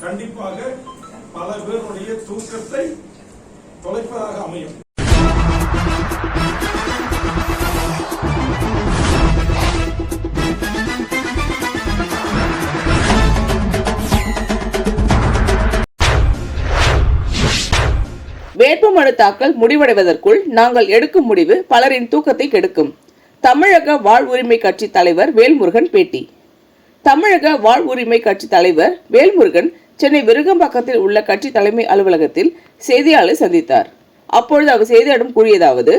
கண்டிப்பாக பல பேருடைய தூக்கத்தை தொலைப்பதாக அமையும். வேட்புமனு தாக்கல் முடிவடைவதற்குள் நாங்கள் எடுக்கும் முடிவு பலரின் தூக்கத்தை கெடுக்கும். தமிழக வாழ்வுரிமை கட்சி தலைவர் வேல்முருகன் பேட்டி. தமிழக வாழ்வுரிமை கட்சி தலைவர் வேல்முருகன் சென்னை விருகம்பாக்கத்தில் உள்ள கட்சி தலைமை அலுவலகத்தில் செய்தியாளரை சந்தித்தார். அப்பொழுது அவர் செய்தியாளரிடம் கூறியதாவது: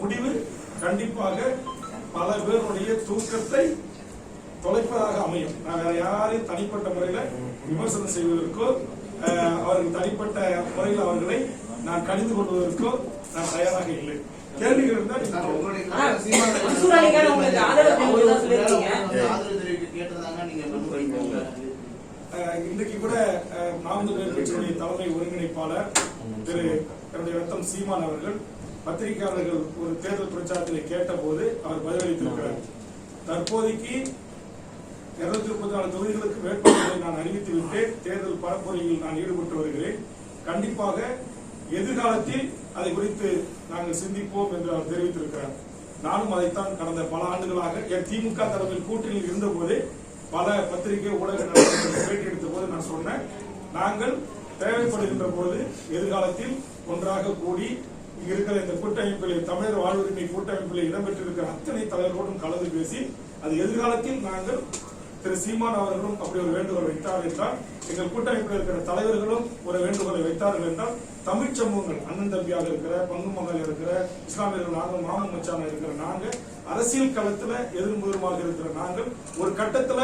முடிவு கண்டிப்பாக பல பேருடைய தூக்கத்தை தொலைப்பதாக அமையும். நான் யாரையும் தனிப்பட்ட முறையில் விமர்சனம் செய்வதற்கோ அவர்கள் தனிப்பட்ட முறையில் அவர்களை நான் கடிந்து கொள்வதற்கோ நான் தயாராக இல்லை. கேள்விகள் இருந்தால் இன்றைக்கு கூட நாம் தமிழர் கட்சியுடைய தலைமை ஒருங்கிணைப்பாளர் திரு ரத்தம் சீமான் அவர்கள் பத்திரிகையாளர்கள் ஒரு தேர்தல் பிரச்சாரத்தில் கேட்ட போது அவர் பதிலளித்திருக்கிறார். தற்போதைக்கு 234 தொகுதிகளுக்கு வேட்பாளர்களை நான் அறிவித்து விட்டேன். தேர்தல் பரப்புரையில் நான் ஈடுபட்டு வருகிறேன். கண்டிப்பாக எதிர்காலத்தில் அதை குறித்து நாங்கள் சிந்திப்போம் என்று அவர் தெரிவித்திருக்கிறார். நானும் அதைத்தான் கடந்த பல ஆண்டுகளாக திமுக தலைமையில் கூட்டணியில் இருந்த போதே பல பத்திரிகை ஊடக நிறுவனங்களுக்கு பேட்டி எடுத்த போது நான் சொன்னேன், நாங்கள் தேவைப்படுகின்ற போது எதிர்காலத்தில் ஒன்றாக கூடி இருக்கிற இந்த கூட்டமைப்பில் தமிழர் வாழ்வுரிமை கூட்டமைப்பில் இடம்பெற்றிருக்கிற அத்தனை தலைவர்களோடும் கலந்து பேசி அது எதிர்காலத்தில் நாங்கள் திரு சீமான் அவர்களும் அப்படி ஒரு வேண்டுகோள் வைத்தார் என்றால், எங்கள் கூட்டமைப்பில் இருக்கிற தலைவர்களும் ஒரு வேண்டுகோளை வைத்தார்கள் என்றால், தமிழ் சமூகங்கள் அண்ணன் தம்பியாக இருக்கிற பங்கு மகள் இருக்கிற இஸ்லாமியர்கள் நாங்கள் மாமன் மச்சான இருக்கிற நாங்கள் அரசியல் களத்துல எதிர்முதலுமாக இருக்கிற நாங்கள் ஒரு கட்டத்துல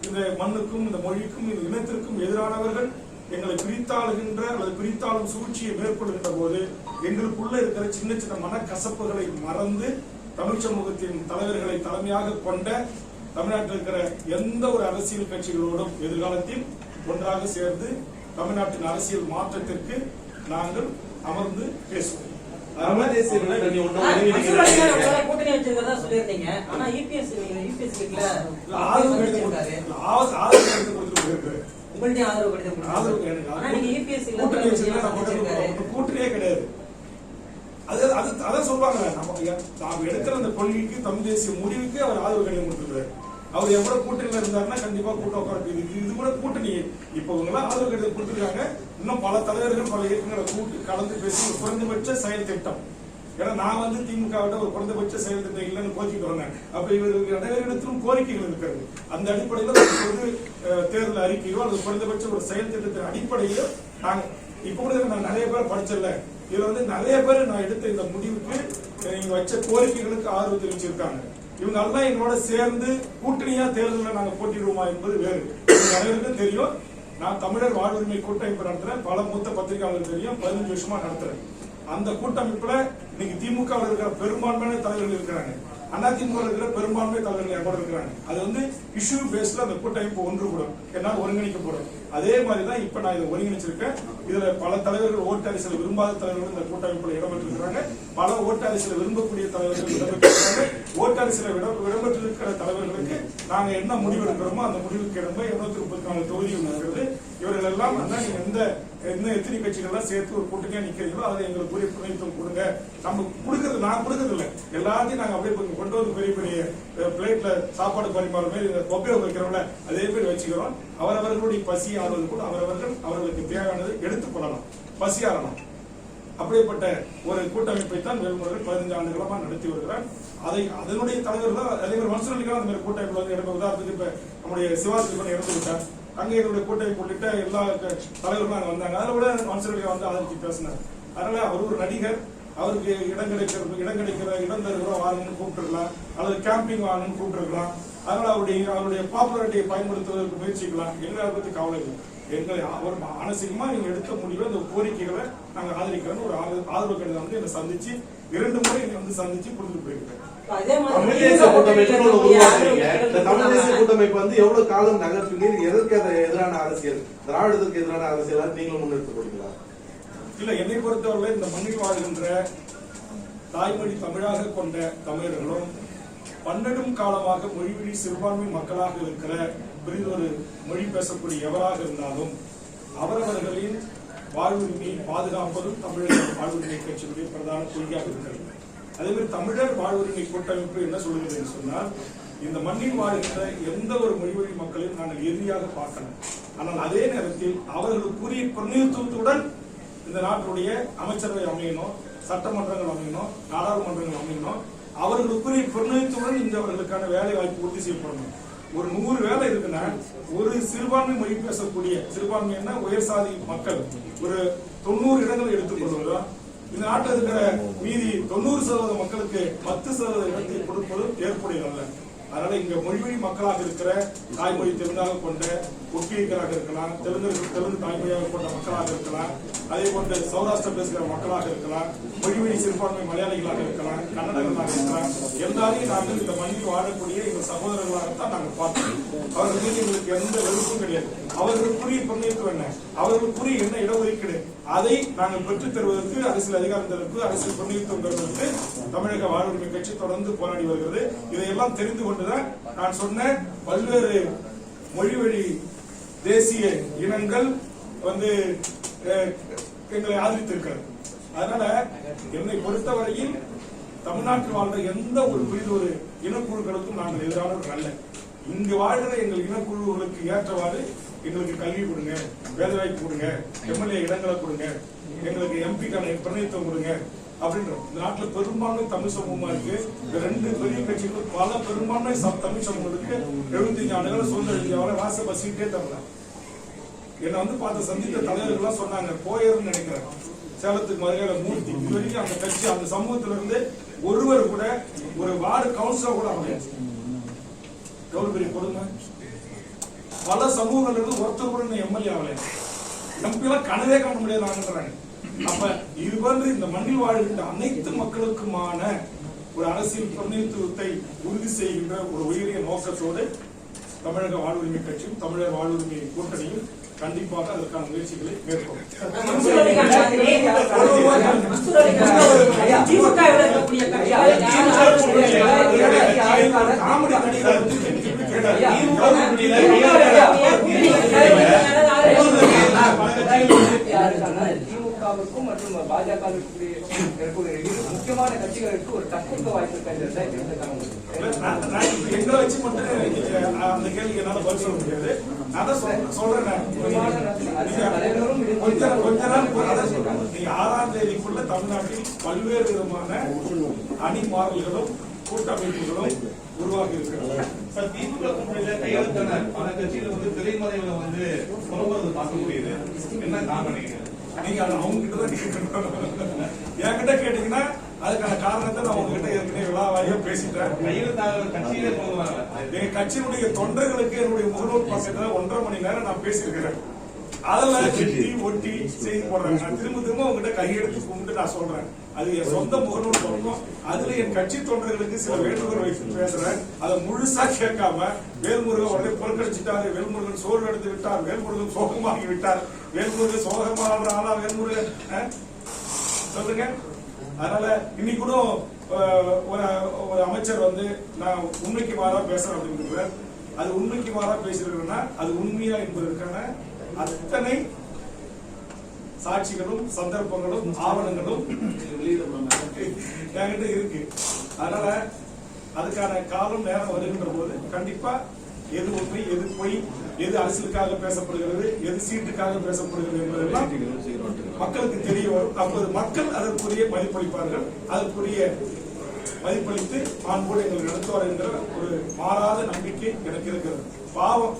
இந்த மண்ணுக்கும் இந்த மொழிக்கும் இந்த இனத்திற்கும் எதிரானவர்கள் எங்களை பிரித்தாளுகின்ற அல்லது பிரித்தாளும் சூழ்ச்சியை மேற்கொள்கின்ற போது எங்களுக்குள்ள இருக்கிற சின்ன சின்ன மனக்கசப்புகளை மறந்து தமிழ் சமூகத்தின் தலைவர்களை தலைமையாக கொண்ட தமிழ்நாட்டில் இருக்கிற எந்த ஒரு அரசியல் கட்சிகளோடும் எதிர்காலத்தில் ஒன்றாக சேர்ந்து தமிழ்நாட்டின் அரசியல் மாற்றத்திற்கு நாங்கள் அமர்ந்து பேசுவோம். கூட்டணியே கிடையாது. அதான் சொல்றாங்க, நாம் எடுக்கிற அந்த கொள்கைக்கு தமிழ் தேசிய முடிவுக்கு அவர் ஆதரவு கடிதம் கொடுத்திருக்கிறார். அவர் எவ்வளவு கூட்டணியில இருந்தாருன்னா கண்டிப்பா கூட்டம் உட்கார இது கூட கூட்டணி. இப்ப இவங்க ஆதரவு கடிதம் கொடுத்திருக்காங்க. இன்னும் பல தலைவர்கள் பல இயக்கங்களை கூட்டு கலந்து பேசி ஒரு குறைந்தபட்ச செயல் திட்டம். ஏன்னா நான் திமுக ஒரு குறைந்தபட்ச செயல் திட்டம் இல்லைன்னு கோரிக்கிட்டு வந்தேன். அப்ப இவருக்கு அனைவரிடத்திலும் கோரிக்கைகள் இருக்கிறது. அந்த அடிப்படையில் பொது தேர்தல் அறிக்கையோ அல்லது குறைந்தபட்ச ஒரு செயல் திட்டத்தின் அடிப்படையில் நாங்க இப்ப கூட நான் நிறைய பேர் படிச்சல இதுல நிறைய பேர் நான் எடுத்த இந்த முடிவுக்கு நீங்க வச்ச கோரிக்கைகளுக்கு ஆதரவு தெரிவிச்சிருக்காங்க. இவங்க எல்லாம் எங்களோட சேர்ந்து கூட்டணியா தேர்தலில் நாங்க போட்டிடுவோமா என்பது வேறு. அனைவருக்கும் தெரியும், நான் தமிழர் வாழ்வுரிமை கூட்டமைப்பு நடத்துறேன். பல மூத்த பத்திரிகையாளர்கள் தெரியும், 15 வருஷமா நடத்துறேன். அந்த கூட்டமைப்புல இன்னைக்கு திமுக இருக்கிற பெரும்பான்மையான தலைவர்கள் இருக்கிறாங்க, அதிமுக இருக்கிற பெரும்பான்மை தலைவர்கள் கூட இருக்கிறாங்க. அது இஷ்யூ பேஸ்ல அந்த கூட்டமைப்பு ஒன்று கூட என்னால் ஒருங்கிணைக்கப்படும். அதே மாதிரிதான் இப்ப நான் இதை ஒருங்கிணைச்சிருக்கேன். இதுல பல தலைவர்கள் ஓட்டு அரசியல் விரும்பாத தலைவர்கள் இந்த கூட்டமைப்புல இடம்பெற்றிருக்கிறாங்க. பல ஓட்டு அரசியல் விரும்பக்கூடிய தலைவர்கள் இடம்பெற்றிருக்கிறாங்க. ஓட்டு அரசியல் இடம்பெற்றிருக்கிற தலைவர்களுக்கு நாங்க என்ன முடிவு எடுக்கிறோமோ அந்த முடிவுக்கு இடம்ப 234 தொகுதிகள் இருக்கிறது. இவர்கள் எல்லாம் நீங்க எத்தனை கட்சிகள்லாம் சேர்த்து ஒரு கூட்டணியா நிக்கிறீங்களோ அதை எங்களுக்கு புரிய புனைத்துவம் கொடுங்க. நம்ம கொடுக்கறது நான் கொடுக்கறது இல்லை, எல்லாத்தையும் நாங்க அப்படியே கொண்டு வந்து பெரிய பெரிய பிளேட்ல சாப்பாடு பரிமாற மாதிரி கொப்பையை வைக்கிறோம்ல அதே மாதிரி வச்சுக்கிறோம். அவரவர்களுடைய பசி ஆறுவது கூட அவர்களுக்கு தேவையானது எடுத்துக் கொள்ளலாம், பசி ஆறணும். அப்படிப்பட்ட ஒரு கூட்டமைப்பை தான் வேல்முருகன் 15 ஆண்டுகளமா நடத்தி வருகிறார். அதனுடைய தலைவர் தான் தலைவர் மன்சூர் அந்த மாதிரி கூட்டமைப்பு இடம்பெற. உதாரணத்துக்கு இப்ப நம்முடைய சிவாஜி இறந்து விட்டார். அங்கே என்னுடைய கூட்டமைப்பு உள்ளிட்ட எல்லா தலைவர்களும் வந்தாங்க. அதில் கூட மன்சூர் ஆதரிச்சு பேசினார். அதனால அவர் ஒரு நடிகர், அவருக்கு இடம் கிடைக்கிற இடம் தருகிறோம் வாங்கன்னு கூப்பிட்டுருக்கலாம், அல்லது கேம்பிங் வாங்கன்னு கூப்பிட்டுருக்கலாம். அதனால அவருடைய பாப்புலாரிட்டியை பயன்படுத்துவதற்கு முயற்சிக்கலாம். எங்களை அதை பத்தி கவலை இல்லை. எங்களை அவர் மானசீகமா நீங்க எடுத்த முடிவு அந்த கோரிக்கைகளை நாங்க ஆதரிக்கிறோம். ஒரு ஆதரவு கடிதம் என்னை சந்திச்சு 2 முறை என்னை சந்திச்சு கொடுத்துட்டு போயிருக்கேன். தமிழ் தேசிய கூட்டமைப்பு எவ்வளவு காலம் நகர்த்துவீங்க? எதற்கு எதிரான அரசியல், திராவிடத்திற்கு எதிரான அரசியல் நீங்களும் முன்னெடுத்துக் கொடுக்கலாம்? இல்ல, என்னை பொறுத்தவரை இந்த மண்ணில் வாழ்கின்ற தாய்மொழி தமிழாக கொண்ட தமிழர்களும் பன்னெடும் காலமாக மொழிவழி சிறுபான்மை மக்களாக இருக்கிற புரிதொரு மொழி பேசக்கூடிய எவராக இருந்தாலும் அவரவர்களின் வாழ்வுரிமையை பாதுகாப்பதும் தமிழக வாழ்வுரிமை கட்சியினுடைய பிரதான கொள்கையாக இருக்கிறது. அதே மாதிரி தமிழர் வாழ்வுரிமை கூட்டமைப்பு என்ன சொல்கிறது என்று சொன்னால், இந்த மண்ணில் வாழ்கின்ற எந்த ஒரு மொழிவழி மக்களையும் நாங்கள் எதிரியாக பார்க்கணும். ஆனால் அதே நேரத்தில் அவர்களுக்குரிய பிரதிநிதித்துவத்துடன் இந்த நாட்டுடைய அமைச்சரவை அமையணும், சட்டமன்றங்கள் அமையணும், நாடாளுமன்றங்கள் அமையணும். அவர்களுக்குரிய பிரதிநிதித்துவத்துடன் இந்த அவர்களுக்கான வேலை வாய்ப்பு உறுதி செய்யப்படணும். ஒரு 100 வேலை இருக்குன்னா ஒரு சிறுபான்மை மொழி பேசக்கூடிய சிறுபான்மைன்னா உயர் சாதி மக்கள் ஒரு 90 இடங்களை எடுத்துக்கொள்வதும், இந்த நாட்டில் இருக்கிற மீதி 90% மக்களுக்கு 10% இடத்தை கொடுப்பதும் ஏற்புடையதல்ல. அதனால இங்க மொழிவழி மக்களாக இருக்கிற தாய்மொழி தெலுங்காக கொண்ட ஒக்கியர்களாக இருக்கலாம், தெலுங்கு தாய்மொழியாக கொண்ட மக்களாக இருக்கலாம், அதே போன்று சௌராஷ்டிரா பேசுகிற மக்களாக இருக்கலாம், மொழிவழி சிறுபான்மை மலையாளிகளாக இருக்கலாம், கன்னடர்களாக இருக்கலாம், எல்லாரையும் நாங்கள் இந்த மண்ணில் வாழக்கூடிய எங்கள் சகோதரர்களாகத்தான் நாங்கள் பார்த்தோம். அவர்கள் மீது எங்களுக்கு எந்த வெறுப்பும் கிடையாது. அவர்களுக்குரிய பிரதிநிதித்துவம் என்ன, அவர்களுக்குரிய என்ன இடஒதுக்கீடு, அதை நாங்கள் பெற்றுத் தருவதற்கு, அரசியல் அதிகாரம் தருவதற்கு, அரசியல் பிரதிநிதித்துவம் தருவதற்கு தமிழக வாழ்வுரிமை கட்சி தொடர்ந்து போராடி வருகிறது. இதையெல்லாம் தெரிந்து கொண்டுதான் நான் சொன்ன பல்வேறு மொழிவழி தேசிய இனங்கள் எங்களை ஆதரித்திருக்கிறது. அதனால என்னை பொறுத்தவரையில் தமிழ்நாட்டில் வாழ்ற எந்த ஒரு புரிதொரு இனக்குழுக்களுக்கும் நாங்கள் எதிரானவர்கள் அல்ல. இங்கு வாழ்கிற எங்கள் இனக்குழுக்களுக்கு ஏற்றவாறு எங்களுக்கு கல்வி கொடுங்க, வேலைவாய்ப்பு கொடுங்க, எம்எல்ஏ இடங்களை கொடுங்க, எங்களுக்கு எம்பிக்கான பிரதிநிதித்துவம் கொடுங்க அப்படின்றோம். இந்த நாட்டில் பெரும்பான்மை தமிழ் சமூகமா இருக்கு. இந்த 2 பெரிய கட்சிகளும் பல பெரும்பான்மை தமிழ் சமூகங்களுக்கு 75 ஆண்டுகள் சுதந்திர வாச சீட்டே தரல. என்னை பார்த்த சந்தித்த தலைவர்கள் சொன்னாங்க, போயர்னு நினைக்கிறேன், சேலத்துக்கு மதுரையில மூர்த்தி, இது வரைக்கும் அந்த கட்சி அந்த சமூகத்தில இருந்து ஒருவர் கூட ஒரு வார்டு கவுன்சிலர் கூட அமையாது. எவ்வளவு பெரிய கொடுமை. பல சமூகங்கள் இருந்து ஒருத்தர் கூட எம்எல்ஏ ஆகல, எம்பி எல்லாம் கனவே காண முடியாது. அப்ப இது போன்று இந்த மண்ணில் வாழ்கின்ற அனைத்து மக்களுக்குமான ஒரு அரசியல் பிரதிநிதித்துவத்தை உறுதி செய்கின்ற ஒரு உயரிய நோக்கத்தோடு தமிழக வாழ்வுரிமை கட்சியும் தமிழர் வாழ்வுரிமை கூட்டணியும் கண்டிப்பாக அதற்கான முயற்சிகளை மேற்கொள்ளும். திமுகவுக்கும் மற்றும் பாஜகவுக்கு முக்கியமான கட்சிகளுக்கு ஒரு தற்கொலை வாய்ப்பு எங்களை வச்சு மட்டும் அந்த கேள்வி என்னால பதில் சொல்ல முடியாது. நான் சொல்றேன், கொஞ்ச நாள் 6ஆம் தேதிக்குள்ள தமிழ்நாட்டில் பல்வேறு விதமான அணி மாறல்களும் கூட்டமைப்புகளும் உருவாகி இருக்கிறது. திமுக கூட்டணியில கையெழுத்தான பல கட்சிகள் திரைமறைவுல புறப்படுறது பார்க்க முடியுது. என்ன காரணம்? நீங்க அவங்க கிட்ட தான் கேட்கணும். என்கிட்ட கேட்டீங்கன்னா அதுக்கான காரணத்தை நான் உங்ககிட்ட ஏற்கனவே விழாவாரியா பேசிட்டேன். எங்க கட்சியினுடைய தொண்டர்களுக்கு என்னுடைய முகநூல் பக்கத்துல 1.5 மணி நேரம் நான் பேசியிருக்கிறேன். அதெல்லாம் கட்டி ஒட்டி செய்தி போடுறேன். நான் திரும்ப உங்ககிட்ட கையெடுத்து கும்பிட்டு நான் சொல்றேன், அது என் சொந்த முகநூல் பக்கம். அதுல என் கட்சி தொண்டர்களுக்கு சில வேண்டுகோள் வைத்து பேசுறேன். அதை முழுசா கேட்காம வேல்முருகன் உடனே புறக்கணிச்சுட்டாரு, வேல்முருகன் சோறு எடுத்து விட்டார், வேல்முருகன் சோகமாகி விட்டார், வேல்முருகன் சோகமான ஆளா வேல்முருகன் சொல்லுங்க. அதனால இன்னைக்கு கூட ஒரு அமைச்சர் நான் உண்மைக்கு மாறா பேசுறேன் அப்படின்னு, அது உண்மைக்கு மாறா பேசிருக்கேன்னா அது உண்மையா என்பதற்கான அத்தனை சாட்சிகளும் சந்தர்ப்பங்களும் ஆவணங்களும் என்கிட்ட இருக்கு. அதனால அதுக்கான காலம் நேரம் வருகின்ற போது கண்டிப்பா எது உண்மை, எது பொய், எது அரசியலுக்காக பேசப்படுகிறது, எது சீட்டுக்காக பேசப்படுகிறது என்பதெல்லாம் மக்களுக்கு தெரிய வரும். அப்போது மக்கள் அதற்குரிய மதிப்பளிப்பார்கள். அதற்குரிய மதிப்பளித்து மாண்போடு எங்கள் நடத்துவார் என்கிற ஒரு மாறாத நம்பிக்கை எனக்கு இருக்கிறது. பாவம்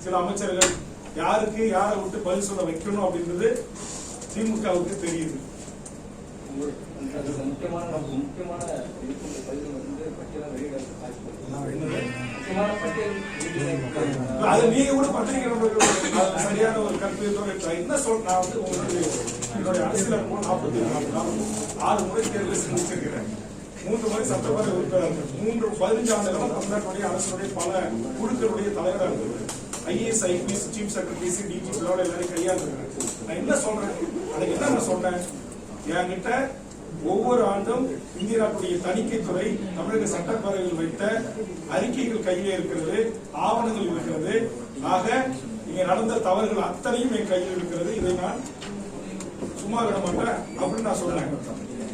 சில அமைச்சர்கள் யாருக்கு யாரை விட்டு பதில் சொல்ல வைக்கணும் அப்படின்றது திமுகவுக்கு தெரியுது. அது நீங்க கூட பத்திரிகை சரியான ஒரு கருத்து என்ன சொல்ல. என்னுடைய அரசியல் 46 முறை தேர்தல் சந்திச்சிருக்கிறேன். 3 முறை சட்டமன்ற உறுப்பினர், 15 ஆண்டுகளும் தமிழ்நாட்டுடைய அரசுடைய பல குழுக்களுடைய தலைவராக இருந்தது. ஐஏஎஸ், ஐபிஎஸ், சீஃப் செக்ரட்டரிஸ், டிஜிபியோட எல்லாரும் கையாளுங்க. நான் என்ன சொல்றேன், அதுக்கு என்ன நான் சொன்னேன், என்கிட்ட ஒவ்வொரு ஆண்டும் இந்திய நாட்டுடைய தணிக்கைத்துறை தமிழக சட்டப்பேரவையில் வைத்த அறிக்கைகள் கையிலே இருக்கிறது, ஆவணங்கள் இருக்கிறது. ஆக இங்க நடந்த தவறுகள் அத்தனையும் என் கையில் இருக்கிறது. இதை நான் சும்மா விட மாட்டேன் அப்படின்னு நான் சொன்னேன்.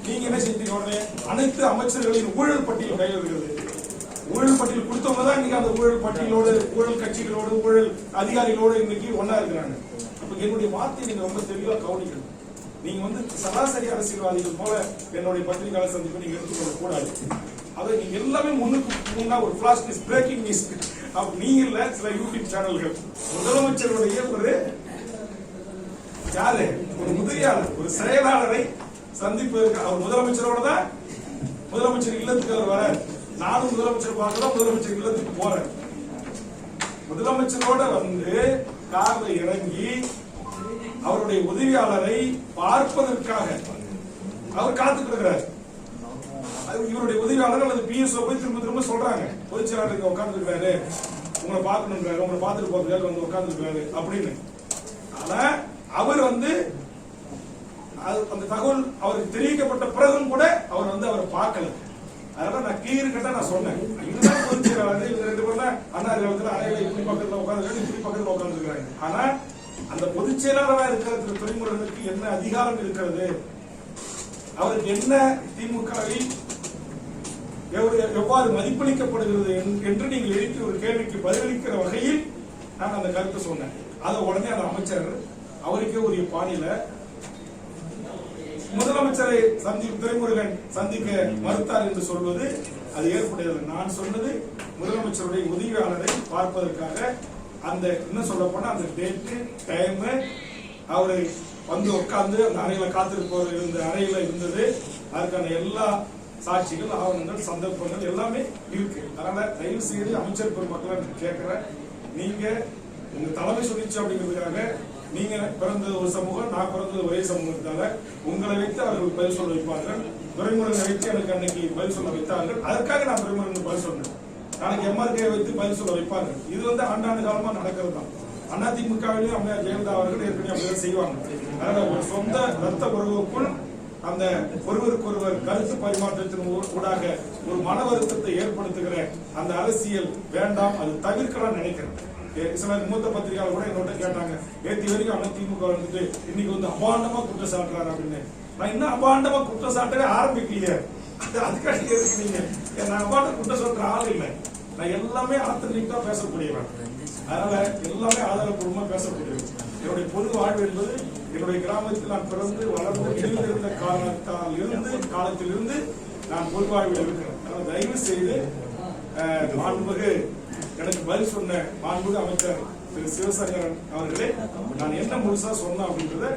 நீங்க என்ன செஞ்சீங்க? உடனே அனைத்து அமைச்சர்களின் ஊழல் பட்டியல் கையில் இருக்கிறது. ஊழல் பட்டியல் கொடுத்தவங்க தான் இன்னைக்கு அந்த ஊழல் பட்டியலோடு, ஊழல் கட்சிகளோடு, ஊழல் அதிகாரிகளோடு இன்னைக்கு ஒன்னா இருக்கிறாங்க. அப்ப என்னுடைய வார்த்தையை நீங்க ரொம்ப தெளிவா கவனிக்கணும். நீங்க வந்து சராசரி அரசியல்வாதிகள் போல என்னுடைய பத்திரிகையாளர் சந்திப்பை நீங்க எடுத்துக்கொள்ள கூடாது. அதை நீங்க எல்லாமே முன்னுக்கு முன்னா ஒரு ஃபிளாஷ் நியூஸ், பிரேக்கிங் நியூஸ் நீங்க இல்ல, சில யூடியூப் சேனல்கள் முதலமைச்சருடைய ஒரு யாரு, ஒரு உதவியாளர், ஒரு செயலாளரை சந்திப்பதற்கு அவர் முதலமைச்சரோட தான் முதலமைச்சர் இல்லத்துக்கு அவர் வர. நானும் முதலமைச்சர் பார்க்கலாம், முதலமைச்சர் இல்லத்துக்கு போறேன். முதலமைச்சரோட வந்து கார்ல இறங்கி அவருடைய உதவியாளரை பார்ப்பதற்காக அவர் காத்துட்டு இருக்கிறார். இவருடைய உதவியாளர் அல்லது பிஎஸ்ஓ போய் திரும்ப திரும்ப சொல்றாங்க, பொதுச் செயலாளர் உட்கார்ந்து இருக்காரு, உங்களை பார்க்கணுன்றாரு, உங்களை பார்த்துட்டு போறதுக்காக வந்து உட்கார்ந்து இருக்காரு அப்படின்னு. ஆனா அவர் வந்து அந்த தகவல் அவருக்கு தெரிவிக்கப்பட்ட பிறகும் கூட அவர் வந்து அவரை பார்க்கல. அதனால நான் கிளியர் கட்டா நான் சொன்னேன், இதுதான் பொதுச் செயலாளர். இவங்க 2 பேர்ல அண்ணா காலத்துல அறையில இப்படி பக்கத்துல உட்கார்ந்து, இப்படி பக்கத்துல உட்கார்ந்து இருக்காங்க. ஆனா அந்த பொதுச் செயலாளராக இருக்கிற திரு துரைமுருகனுக்கு என்ன அதிகாரம் இருக்கிறது, அவருக்கு என்ன திமுகவில் எவ்வாறு மதிப்பளிக்கப்படுகிறது என்று நீங்கள் எழுப்பிய ஒரு கேள்விக்கு பதிலளிக்கிற வகையில் நான் அந்த கருத்தை சொன்னேன். அதை உடனே அந்த அமைச்சர் அவருக்கே உரிய பாணியில முதலமைச்சரை துரைமுருகன் சந்திக்க மறுத்தார் என்று சொல்வது அது ஏற்புடையது. நான் சொன்னது முதலமைச்சருடைய உதவியாளரை பார்ப்பதற்காக அந்த என்ன சொல்ல போனா அந்த டேட்டு டைம் அவரை வந்து உட்கார்ந்து அந்த அறையில காத்திருப்பவர் இருந்த அறையில இருந்தது, அதுக்கான எல்லா சாட்சிகள், ஆவணங்கள், சந்தர்ப்பங்கள் எல்லாமே இருக்கு. அதனால தயவு செய்து அமைச்சர் பெருமக்களை கேட்கிறேன், நீங்க உங்க தலைமை சொல்லிச்சு அப்படிங்கிறதுக்காக நீங்க பிறந்தது ஒரு சமூகம், நான் பிறந்தது ஒரே சமூகத்தால உங்களை வைத்து அவர்கள் பதில் சொல்ல வைப்பார்கள். துரைமுருகனை வைத்து எனக்கு அன்னைக்கு பதில் சொல்ல வைத்தார்கள், அதற்காக நான் துரைமுருகன் பதில் சொன்னேன். நாளைக்கு எம்ஆர்கே வைத்து பதில் சொல்ல வைப்பார்கள். இது வந்து ஆண்டாண்டு காலமா நடக்கிறது தான். அதிமுகவிலையும் அம்மையார் ஜெயலலிதா அவர்கள் ஏற்கனவே அப்படிதான் செய்வாங்க. அதனால ஒரு சொந்த ரத்த உறவுக்குள் அந்த ஒருவருக்கொருவர் கருத்து பரிமாற்றத்தின் ஊடாக ஒரு மன வருத்தத்தை ஏற்படுத்துகிற அந்த அரசியல் வேண்டாம், அது தவிர்க்கலாம் நினைக்கிறேன். சில மூத்த பத்திரிகையாளர் கூட என்னோட கேட்டாங்க, நேற்று வரைக்கும் அதிமுக வந்துட்டு இன்னைக்கு வந்து அபாண்டமா குற்றம் சாட்டுறாரு அப்படின்னு. நான் இன்னும் அபாண்டமா குற்றம் சாட்டவே ஆரம்பிக்கலையே, அதுக்காக எதுக்கு நீங்க? நான் அபாண்ட குற்றம் சாட்டுற ஆள் இல்லை, நான் எல்லாமே ஆத்தன்டிக்கா பேசக்கூடியவன். அதனால எல்லாமே ஆதாரப்பூர்வமா பேசக்கூடியவன். என்னுடைய பொது வாழ்வு என்பது என்னுடைய கிராமத்தில் நான் பிறந்து வளர்ந்து இருந்த காலத்திலிருந்து நான் பொது வாழ்வில் இருக்கிறேன். அதனால தயவு செய்து மாண்புமிகு எனக்கு பதில் சொன்ன மாண்புமிகு அமைச்சர் திரு சிவசங்கரன் அவர்களே, நான் என்ன முழுசா சொன்னேன் அப்படின்றத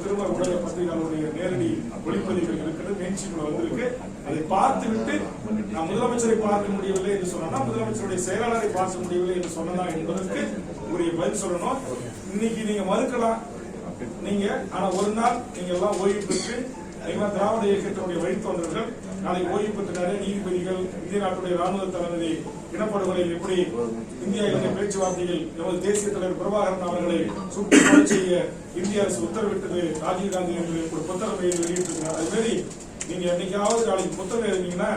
திரும்ப உடைய பத்திரிகையாளருடைய நேரடி ஒளிப்பதிவுகள் இருக்கிறது, மெயின்ஸ்ட்ரீம்ல வந்திருக்கு. அதை பார்த்து விட்டு நான் முதலமைச்சரை பார்க்க முடியவில்லை என்று சொன்னா, முதலமைச்சருடைய செயலாளரை பார்க்க முடியவில்லை என்று சொன்னதா என்பதற்கு உரிய பதில் சொல்லணும். இன்னைக்கு நீங்க மறுக்கலாம் நீங்க, ஆனா ஒரு நாள் நீங்க எல்லாம் ஓய்வு பெற்று திராவிட இயக்கத்தினுடைய வழித்தோன்றர்கள் நாளைக்கு ஓய்வு பெற்ற நிறைய நீதிபதிகள், இந்திய நாட்டுடைய ராணுவ தளபதி இனப்படுகொலையில் எப்படி இந்தியா இலங்கை பேச்சுவார்த்தையில் நமது தேசிய தலைவர் பிரபாகரன் அவர்களை சுட்டு கொலை செய்ய இந்திய அரசு உத்தரவிட்டது ராஜீவ்காந்தி என்று ஒரு புத்தகம் வெளியிட்டிருக்கிறார். அது மாதிரி நீங்க என்னைக்காவது நாளைக்கு புத்தகம் எழுதினீங்கன்னா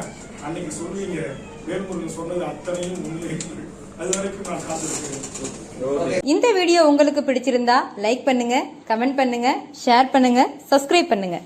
அன்னைக்கு சொல்லுவீங்க வேல்முருகன் சொன்னது அத்தனையும் உண்மை. அது வரைக்கும் நான் காத்திருக்கிறேன். இந்த வீடியோ உங்களுக்கு பிடிச்சிருந்தா லைக் பண்ணுங்க, கமெண்ட் பண்ணுங்க, ஷேர் பண்ணுங்க, சப்ஸ்கிரைப் பண்ணுங்க.